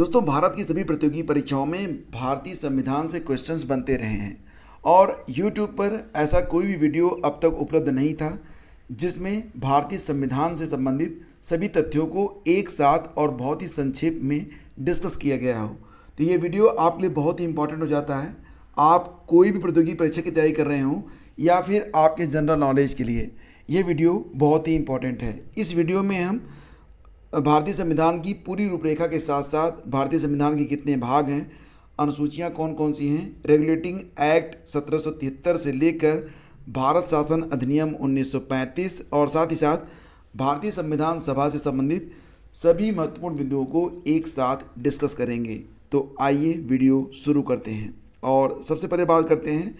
दोस्तों, भारत की सभी प्रतियोगी परीक्षाओं में भारतीय संविधान से क्वेश्चंस बनते रहे हैं और YouTube पर ऐसा कोई भी वीडियो अब तक उपलब्ध नहीं था जिसमें भारतीय संविधान से संबंधित सभी तथ्यों को एक साथ और बहुत ही संक्षेप में डिस्कस किया गया हो। तो ये वीडियो आपके लिए बहुत ही इंपॉर्टेंट हो जाता है। आप कोई भी प्रतियोगी परीक्षा की तैयारी कर रहे हों या फिर आपके जनरल नॉलेज के लिए ये वीडियो बहुत ही इंपॉर्टेंट है। इस वीडियो में हम भारतीय संविधान की पूरी रूपरेखा के साथ साथ भारतीय संविधान के कितने भाग हैं, अनुसूचियां कौन कौन सी हैं, रेगुलेटिंग एक्ट 1773 से लेकर भारत शासन अधिनियम 1935 और साथ ही साथ भारतीय संविधान सभा से संबंधित सभी महत्वपूर्ण बिंदुओं को एक साथ डिस्कस करेंगे। तो आइए वीडियो शुरू करते हैं और सबसे पहले बात करते हैं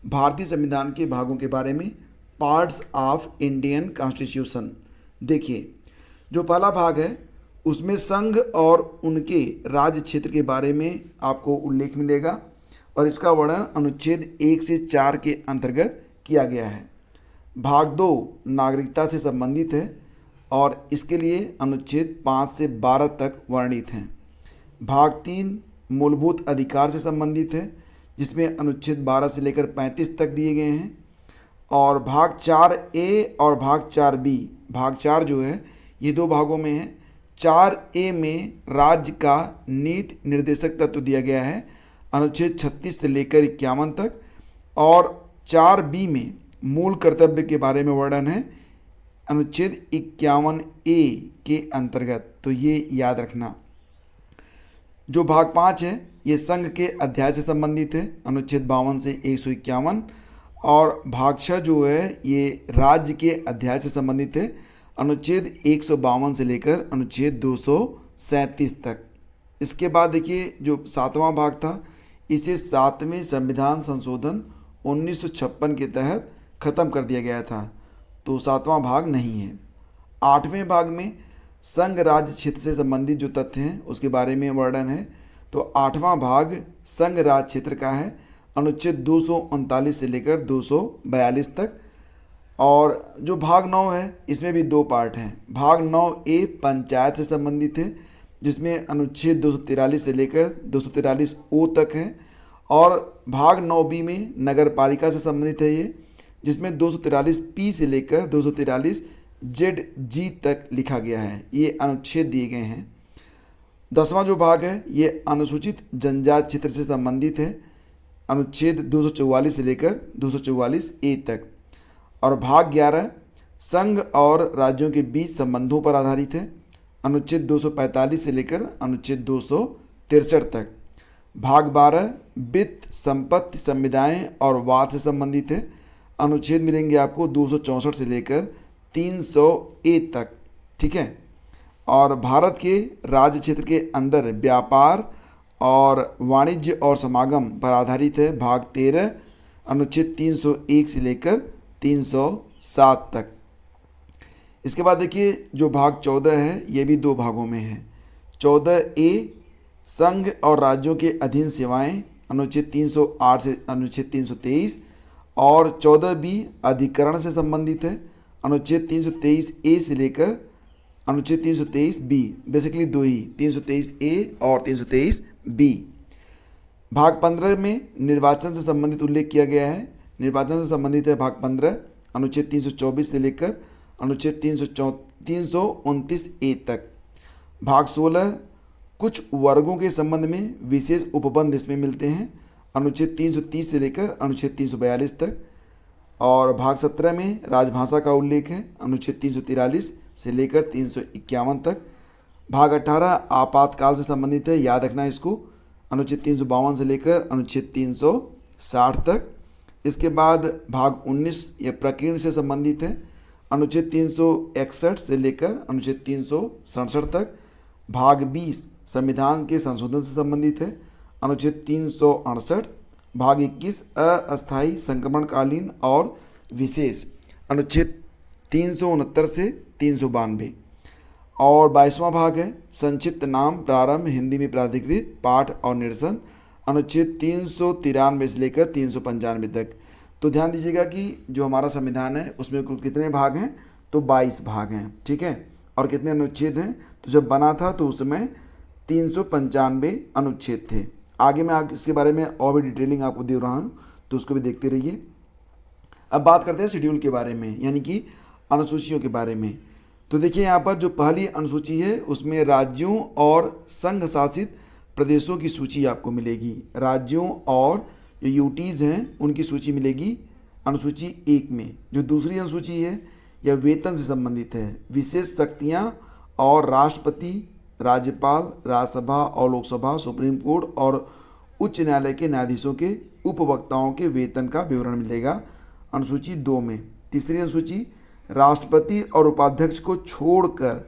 भारतीय संविधान के भागों के बारे में। Parts of Indian constitution. देखिए, जो पहला भाग है उसमें संघ और उनके राज्य क्षेत्र के बारे में आपको उल्लेख मिलेगा और इसका वर्णन अनुच्छेद 1 से 4 के अंतर्गत किया गया है। भाग 2 नागरिकता से संबंधित है और इसके लिए अनुच्छेद 5 से 12 तक वर्णित हैं। भाग 3 मूलभूत अधिकार से संबंधित है जिसमें अनुच्छेद 12 से लेकर 35 तक दिए गए हैं। और भाग 4A और भाग 4B, भाग 4 जो है ये दो भागों में है। 4A में राज्य का नीति निर्देशक तत्व दिया गया है अनुच्छेद 36 से लेकर 51 तक और 4B में मूल कर्तव्य के बारे में वर्णन है अनुच्छेद 51A के अंतर्गत। तो ये याद रखना। जो भाग 5 है ये संघ के अध्याय से संबंधित है अनुच्छेद 52 से 151 और भाग 6 जो है ये राज्य के अध्याय से संबंधित है अनुच्छेद 152 से लेकर अनुच्छेद 237 तक। इसके बाद देखिए जो 7वां भाग था इसे 7वें संविधान संशोधन 1956 के तहत ख़त्म कर दिया गया था, तो 7वां भाग नहीं है। 8वें भाग में संघ राज्य क्षेत्र से संबंधित जो तथ्य हैं उसके बारे में वर्णन है। तो 8वां भाग संघ राज्य क्षेत्र का है अनुच्छेद 239 से लेकर 242 तक। और जो भाग 9 है इसमें भी दो पार्ट हैं। भाग 9A पंचायत से संबंधित है जिसमें अनुच्छेद 243 से लेकर 243O तक है और भाग 9B में नगर पालिका से संबंधित है ये जिसमें 243P से लेकर 243ZG तक लिखा गया है। ये अनुच्छेद दिए गए हैं। 10वां जो भाग है ये अनुसूचित जनजाति क्षेत्र से संबंधित है अनुच्छेद 244 से लेकर 244A तक। और भाग 11 संघ और राज्यों के बीच संबंधों पर आधारित है अनुच्छेद 245 से लेकर अनुच्छेद 263 तक। भाग 12 वित्त संपत्ति संविदाएं और वाद से संबंधित है अनुच्छेद मिलेंगे आपको 264 से लेकर 300A तक। ठीक है। और भारत के राज्य क्षेत्र के अंदर व्यापार और वाणिज्य और समागम पर आधारित है भाग 13 अनुच्छेद 301 से लेकर 307 तक। इसके बाद देखिए जो भाग 14 है ये भी दो भागों में है। 14A संघ और राज्यों के अधीन सेवाएं अनुच्छेद 308 से अनुच्छेद 323 और 14B अधिकरण से संबंधित है अनुच्छेद 323A से लेकर अनुच्छेद 323B। बेसिकली दो ही 323A और 323B। भाग 15 में निर्वाचन से संबंधित उल्लेख किया गया है। निर्वाचन से संबंधित है भाग 15 अनुच्छेद 324 से लेकर अनुच्छेद 329A तक। भाग 16 कुछ वर्गों के संबंध में विशेष उपबंध इसमें मिलते हैं अनुच्छेद 330 से लेकर अनुच्छेद 342 तक। और भाग 17 में राजभाषा का उल्लेख है अनुच्छेद 343 से लेकर 351 तक। भाग 18 आपातकाल से संबंधित है, याद रखना इसको, अनुच्छेद 352 से लेकर अनुच्छेद 360 तक। इसके बाद भाग 19 ये प्रकीर्ण से संबंधित है अनुच्छेद 361 से लेकर अनुच्छेद 367 तक। भाग 20 संविधान के संशोधन से संबंधित है अनुच्छेद 368। भाग 21 अस्थायी संक्रमणकालीन और विशेष अनुच्छेद 369 से 392। और 22वां भाग है संक्षिप्त नाम प्रारंभ हिंदी में प्राधिकृत पाठ और निरसन अनुच्छेद 393 से लेकर 395 तक। तो ध्यान दीजिएगा कि जो हमारा संविधान है उसमें कुल कितने भाग हैं, तो 22 भाग हैं। ठीक है। और कितने अनुच्छेद हैं, तो जब बना था तो उस समय 395 अनुच्छेद थे। आगे मैं इसके बारे में और भी डिटेलिंग आपको दे रहा हूँ, तो उसको भी देखते रहिए। अब बात करते हैं शेड्यूल के बारे में, यानी कि अनुसूचियों के बारे में। तो देखिए यहाँ पर जो पहली अनुसूची है उसमें राज्यों और संघ शासित प्रदेशों की सूची आपको मिलेगी। राज्यों और जो यूटीज़ हैं उनकी सूची मिलेगी अनुसूची 1 में। जो दूसरी अनुसूची है यह वेतन से संबंधित है। विशेष शक्तियाँ और राष्ट्रपति, राज्यपाल, राज्यसभा और लोकसभा, सुप्रीम कोर्ट और उच्च न्यायालय के न्यायाधीशों के उपवक्ताओं के वेतन का विवरण मिलेगा अनुसूची 2 में। तीसरी अनुसूची राष्ट्रपति और उपाध्यक्ष को छोड़कर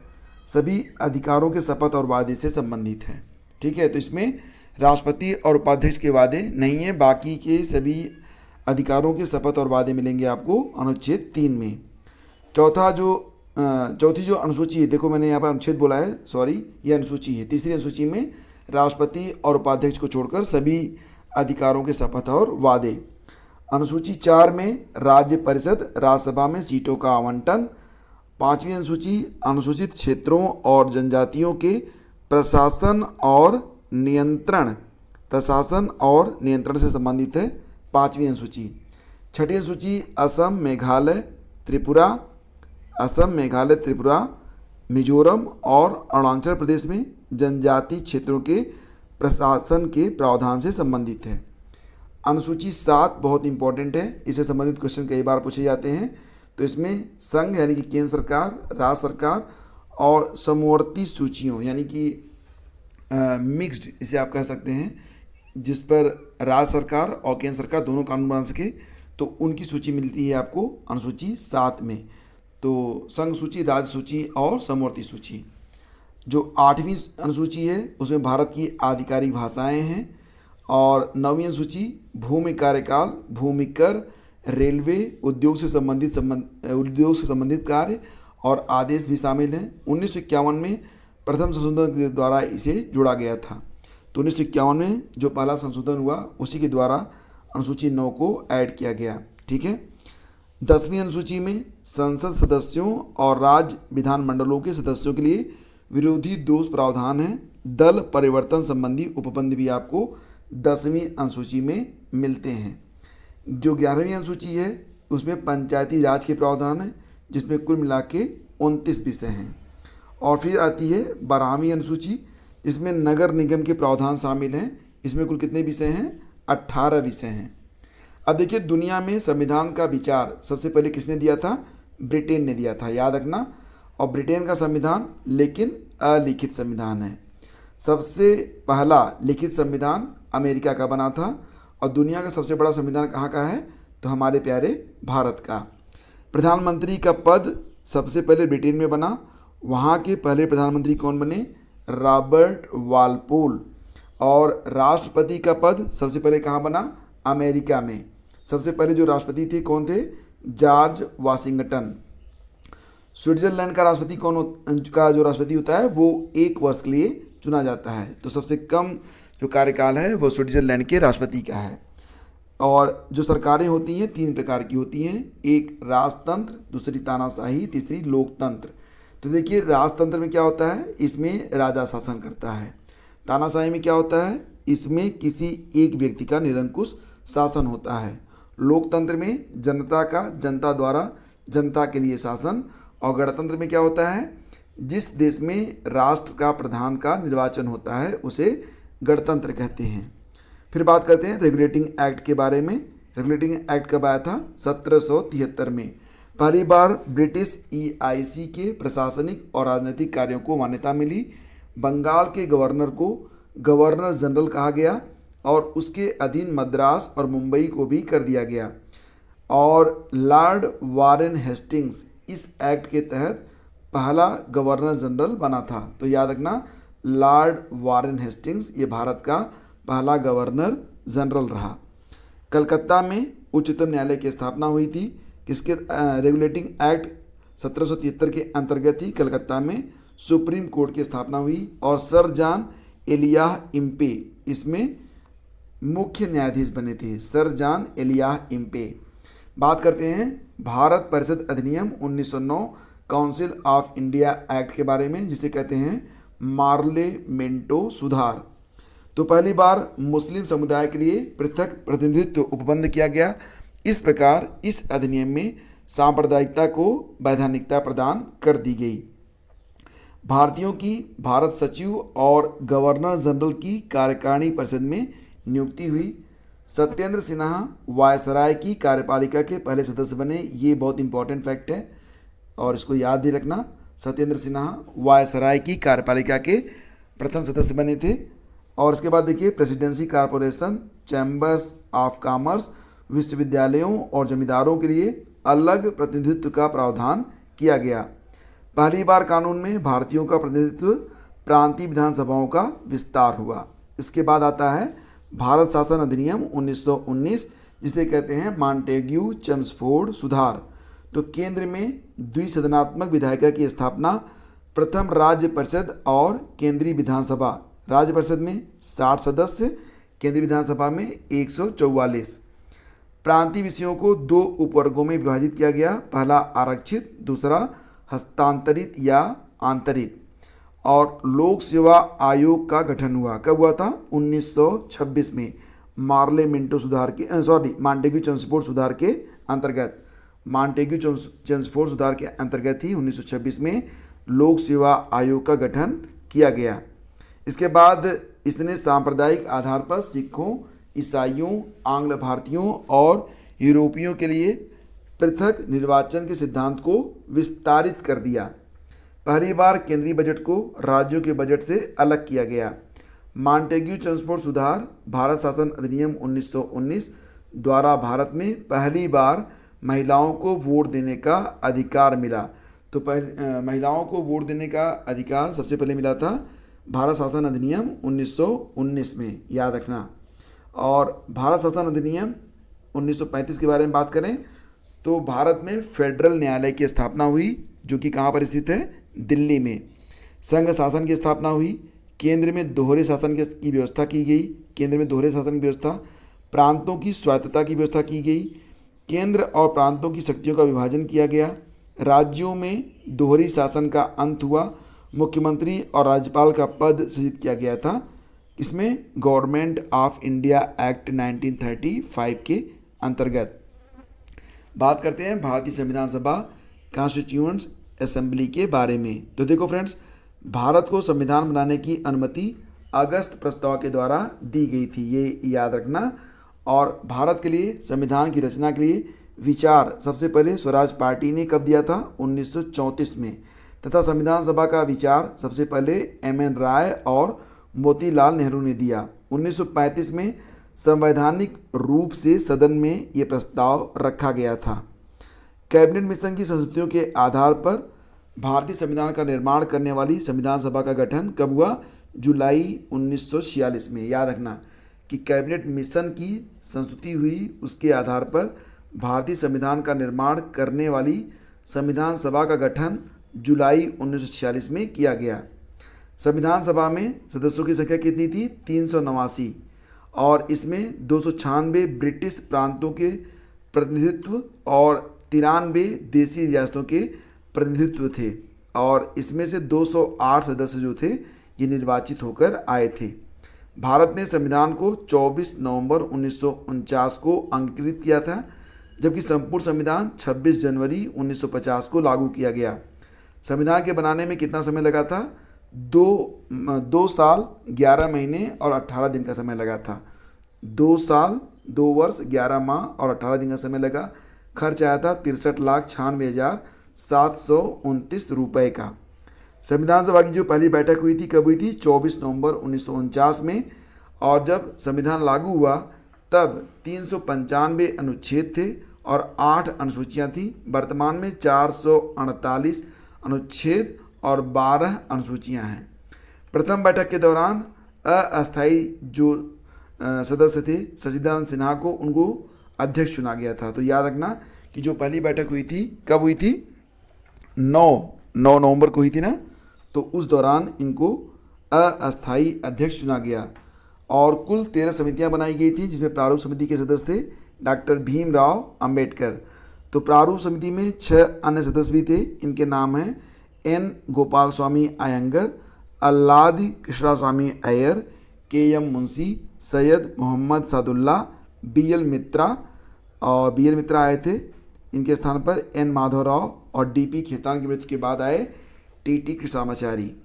सभी अधिकारों के शपथ और वादे से संबंधित है। ठीक है, तो इसमें राष्ट्रपति और उपाध्यक्ष के वादे नहीं है, बाकी के सभी अधिकारों के शपथ और वादे मिलेंगे आपको अनुच्छेद 3 में। चौथी जो अनुसूची है, देखो मैंने यहाँ पर अनुच्छेद बोला है, सॉरी, ये अनुसूची है। तीसरी अनुसूची में राष्ट्रपति और उपाध्यक्ष को छोड़कर सभी अधिकारों के शपथ और वादे। अनुसूची 4 में राज्य परिषद, राज्यसभा में सीटों का आवंटन। 5वीं अनुसूची अनुसूचित क्षेत्रों और जनजातियों के प्रशासन और नियंत्रण से संबंधित है 5वीं अनुसूची। 6ठी अनुसूची असम, मेघालय, त्रिपुरा, मिजोरम और अरुणाचल प्रदेश में जनजाति क्षेत्रों के प्रशासन के प्रावधान से संबंधित है। अनुसूची 7 बहुत इंपॉर्टेंट है, इससे संबंधित क्वेश्चन कई बार पूछे जाते हैं। तो इसमें संघ यानी कि केंद्र सरकार, राज्य सरकार और समवर्ती सूचियों यानी कि मिक्स्ड, इसे आप कह सकते हैं, जिस पर राज्य सरकार और केंद्र सरकार दोनों कानून बना सके, तो उनकी सूची मिलती है आपको अनुसूची 7 में। तो संघ सूची, राज्य सूची और समवर्ती सूची। जो 8वीं अनुसूची है उसमें भारत की आधिकारिक भाषाएं हैं। और 9वीं अनुसूची भूमि कार्यकाल, भूमि कर, रेलवे, उद्योग से संबंधित कार्य और आदेश भी शामिल हैं। 1951 में प्रथम संशोधन के द्वारा इसे जोड़ा गया था। तो 1951 में जो पहला संशोधन हुआ उसी के द्वारा अनुसूची 9 को ऐड किया गया। ठीक है। 10वीं अनुसूची में संसद सदस्यों और राज्य विधानमंडलों के सदस्यों के लिए विरोधी दोष प्रावधान है। दल परिवर्तन संबंधी उपबंध भी आपको 10वीं अनुसूची में मिलते हैं। जो 11वीं अनुसूची है उसमें पंचायती राज के प्रावधान है, जिसमें कुल मिला के 29 विषय हैं। और फिर आती है 12वीं अनुसूची, जिसमें नगर निगम के प्रावधान शामिल हैं। इसमें कुल कितने विषय हैं? 18 विषय हैं। अब देखिए, दुनिया में संविधान का विचार सबसे पहले किसने दिया था? ब्रिटेन ने दिया था, याद रखना। और ब्रिटेन का संविधान लेकिन अलिखित संविधान है। सबसे पहला लिखित संविधान अमेरिका का बना था। और दुनिया का सबसे बड़ा संविधान कहाँ का है? तो हमारे प्यारे भारत का। प्रधानमंत्री का पद सबसे पहले ब्रिटेन में बना। वहाँ के पहले प्रधानमंत्री कौन बने? Robert Walpole. और राष्ट्रपति का पद सबसे पहले कहाँ बना? अमेरिका में। सबसे पहले जो राष्ट्रपति थे कौन थे? George Washington. स्विट्जरलैंड का राष्ट्रपति जो राष्ट्रपति होता है वो 1 वर्ष के लिए चुना जाता है। तो सबसे कम जो कार्यकाल है वो स्विट्जरलैंड के राष्ट्रपति का है। और जो सरकारें होती हैं 3 प्रकार की होती हैं, एक राजतंत्र, दूसरी तानाशाही, तीसरी लोकतंत्र। तो देखिए, राजतंत्र में क्या होता है? इसमें राजा शासन करता है। तानाशाही में क्या होता है? इसमें किसी एक व्यक्ति का निरंकुश शासन होता है। लोकतंत्र में जनता द्वारा जनता के लिए शासन। और गणतंत्र में क्या होता है? जिस देश में राष्ट्र का प्रधान का निर्वाचन होता है उसे गणतंत्र कहते हैं। फिर बात करते हैं रेगुलेटिंग एक्ट के बारे में। रेगुलेटिंग एक्ट कब आया था? 1773 में। पहली बार ब्रिटिश EIC के प्रशासनिक और राजनीतिक कार्यों को मान्यता मिली। बंगाल के गवर्नर को गवर्नर जनरल कहा गया और उसके अधीन मद्रास और मुंबई को भी कर दिया गया। और लॉर्ड वारेन हेस्टिंग्स इस एक्ट के तहत पहला गवर्नर जनरल बना था। तो याद रखना, लॉर्ड वारेन हेस्टिंग्स ये भारत का पहला गवर्नर जनरल रहा। कलकत्ता में उच्चतम न्यायालय की स्थापना हुई थी। किसके? रेगुलेटिंग एक्ट 1773 के अंतर्गत ही कलकत्ता में सुप्रीम कोर्ट की स्थापना हुई। और सर जॉन एलियाह इम्पे इसमें मुख्य न्यायाधीश बने थे। सर जॉन एलियाह इम्पे। बात करते हैं भारत परिषद अधिनियम 1909 काउंसिल ऑफ इंडिया एक्ट के बारे में, जिसे कहते हैं पार्लियामेंटो सुधार। तो पहली बार मुस्लिम समुदाय के लिए पृथक प्रतिनिधित्व उपबंध किया गया। इस प्रकार इस अधिनियम में सांप्रदायिकता को वैधानिकता प्रदान कर दी गई। भारतीयों की भारत सचिव और गवर्नर जनरल की कार्यकारिणी परिषद में नियुक्ति हुई। सत्येंद्र सिन्हा वायसराय की कार्यपालिका के पहले सदस्य बने। ये बहुत इंपॉर्टेंट फैक्ट है और इसको याद भी रखना। सत्येंद्र सिन्हा वायसराय की कार्यपालिका के प्रथम सदस्य बने थे। और इसके बाद देखिए, presidency corporation, chambers of commerce, विश्वविद्यालयों और जमींदारों के लिए अलग प्रतिनिधित्व का प्रावधान किया गया। पहली बार कानून में भारतीयों का प्रतिनिधित्व प्रांतीय विधानसभाओं का विस्तार हुआ। इसके बाद आता है भारत शासन अधिनियम 1919, जिसे कहते हैं मॉन्टेग्यू चेम्सफोर्ड सुधार। तो केंद्र में द्विसदनात्मक विधायिका की स्थापना, प्रथम राज्य परिषद और केंद्रीय विधानसभा। राज्य परिषद में 60 सदस्य, केंद्रीय विधानसभा में 144। प्रांतीय विषयों को 2 उपवर्गों में विभाजित किया गया। पहला आरक्षित, दूसरा हस्तांतरित या आंतरिक। और लोक सेवा आयोग का गठन हुआ। कब हुआ था? 1926 में, पार्लियामेंटो सुधार के मॉन्टेग्यू चेम्सफोर्ड सुधार के अंतर्गत। मॉन्टेग्यू चेम्सफोर्ड सुधार के अंतर्गत ही 1926 में लोक सेवा आयोग का गठन किया गया। इसके बाद इसने सांप्रदायिक आधार पर सिखों, ईसाइयों, आंग्ल भारतीयों और यूरोपियों के लिए पृथक निर्वाचन के सिद्धांत को विस्तारित कर दिया। पहली बार केंद्रीय बजट को राज्यों के बजट से अलग किया गया। मॉन्टेग्यू चेम्सफोर्ड सुधार भारत शासन अधिनियम 1919 द्वारा भारत में पहली बार महिलाओं को वोट देने का अधिकार मिला। तो महिलाओं को वोट देने का अधिकार सबसे पहले मिला था भारत शासन अधिनियम 1919 में, याद रखना। और भारत शासन अधिनियम 1935 के बारे में बात करें तो भारत में फेडरल न्यायालय की स्थापना हुई, जो कि कहाँ पर स्थित है? दिल्ली में। संघ शासन की स्थापना हुई। केंद्र में दोहरे शासन की व्यवस्था की गई। केंद्र में दोहरे शासन की व्यवस्था। प्रांतों की स्वायत्तता की व्यवस्था की गई। केंद्र और प्रांतों की शक्तियों का विभाजन किया गया। राज्यों में दोहरी शासन का अंत हुआ। मुख्यमंत्री और राज्यपाल का पद सृजित किया गया था। इसमें गवर्नमेंट ऑफ इंडिया एक्ट 1935 के अंतर्गत। बात करते हैं भारतीय संविधान सभा कॉन्स्टिट्यूएंट असेंबली के बारे में। तो देखो फ्रेंड्स, भारत को संविधान बनाने की अनुमति अगस्त प्रस्ताव के द्वारा दी गई थी, ये याद रखना। और भारत के लिए संविधान की रचना के लिए विचार सबसे पहले स्वराज पार्टी ने कब दिया था? 1934 में। तथा संविधान सभा का विचार सबसे पहले एम.एन. राय और मोतीलाल नेहरू ने दिया। 1935 में संवैधानिक रूप से सदन में ये प्रस्ताव रखा गया था। कैबिनेट मिशन की संस्तुतियों के आधार पर भारतीय संविधान का निर्माण करने वाली संविधान सभा का गठन कब हुआ? जुलाई 1946 में। याद रखना कि कैबिनेट मिशन की संस्तुति हुई, उसके आधार पर भारतीय संविधान का निर्माण करने वाली संविधान सभा का गठन जुलाई 1946 में किया गया। संविधान सभा में सदस्यों की संख्या कितनी थी? 389। और इसमें 296 ब्रिटिश प्रांतों के प्रतिनिधित्व और 93 देसी रियासतों के प्रतिनिधित्व थे। और इसमें से 208 सदस्य जो थे ये निर्वाचित होकर आए थे। भारत ने संविधान को 24 नवंबर 1949 को अंगीकृत किया था, जबकि संपूर्ण संविधान 26 जनवरी 1950 को लागू किया गया। संविधान के बनाने में कितना समय लगा था? 2 साल 11 महीने और 18 दिन का समय लगा था। 2 साल 2 वर्ष 11 माह और 18 दिन का समय लगा। खर्च आया था 63,96,729 रुपये का। संविधान सभा की जो पहली बैठक हुई थी कब हुई थी? 24 नवंबर 1949 में। और जब संविधान लागू हुआ तब 395 अनुच्छेद थे और 8 अनुसूचियाँ थीं। वर्तमान में 448 अनुच्छेद और 12 अनुसूचियाँ हैं। प्रथम बैठक के दौरान अस्थायी जो सदस्य थे शशिकांत सिन्हा को उनको अध्यक्ष चुना गया था। तो याद रखना कि जो पहली बैठक हुई थी कब हुई थी? 9 नवंबर को हुई थी ना। तो उस दौरान इनको अस्थायी अध्यक्ष चुना गया। और कुल 13 समितियां बनाई गई थी, जिसमें प्रारूप समिति के सदस्य थे डॉक्टर भीमराव अंबेडकर। तो प्रारूप समिति में 6 अन्य सदस्य भी थे। इनके नाम हैं N. Gopal Swami Iyengar, Alladi Krishnaswamy Iyer, KM. Munshi, Syed Mohammad Sadulla, BL. मित्रा, और बी.एल. मित्रा आए थे। इनके स्थान पर एन. माधवराव और डी.पी. खेतान की मृत्यु के बाद आए टी.टी. कृष्णामाचारी।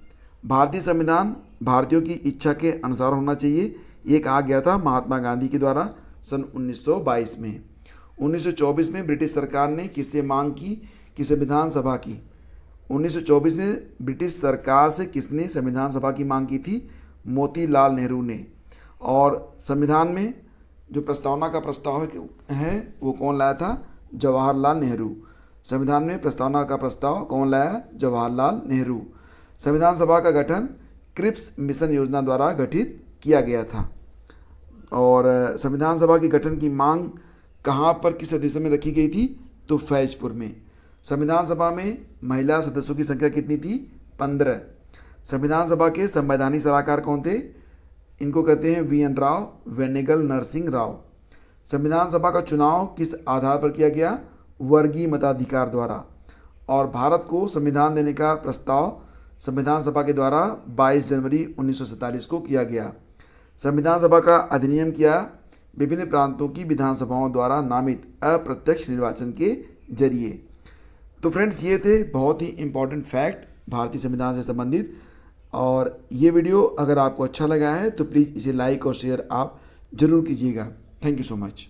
भारतीय संविधान भारतीयों की इच्छा के अनुसार होना चाहिए, ये कहा गया था महात्मा गांधी के द्वारा सन 1922 में। 1924 में ब्रिटिश सरकार ने किससे मांग की कि संविधान सभा की? 1924 में ब्रिटिश सरकार से किसने संविधान सभा की मांग की थी? मोतीलाल नेहरू ने। और संविधान में जो प्रस्तावना का प्रस्ताव है वो कौन लाया था? जवाहरलाल नेहरू। संविधान में प्रस्तावना का प्रस्ताव कौन लाया? जवाहरलाल नेहरू। संविधान सभा का गठन क्रिप्स मिशन योजना द्वारा गठित किया गया था। और संविधान सभा के गठन की मांग कहाँ पर, किस अधिवेशन में रखी गई थी? तो फैजपुर में। संविधान सभा में महिला सदस्यों की संख्या कितनी थी? 15। संविधान सभा के संवैधानिक सलाहकार कौन थे? इनको कहते हैं वी.एन. राव, वेनेगल नरसिंह राव। संविधान सभा का चुनाव किस आधार पर किया गया? वर्गीय मताधिकार द्वारा। और भारत को संविधान देने का प्रस्ताव संविधान सभा के द्वारा 22 जनवरी 1947 को किया गया। संविधान सभा का अधिनियम किया विभिन्न प्रांतों की विधानसभाओं द्वारा नामित अप्रत्यक्ष निर्वाचन के जरिए। तो फ्रेंड्स, ये थे बहुत ही इम्पोर्टेंट फैक्ट भारतीय संविधान से संबंधित। और ये वीडियो अगर आपको अच्छा लगा है तो प्लीज़ इसे लाइक और शेयर आप ज़रूर कीजिएगा। Thank you so much.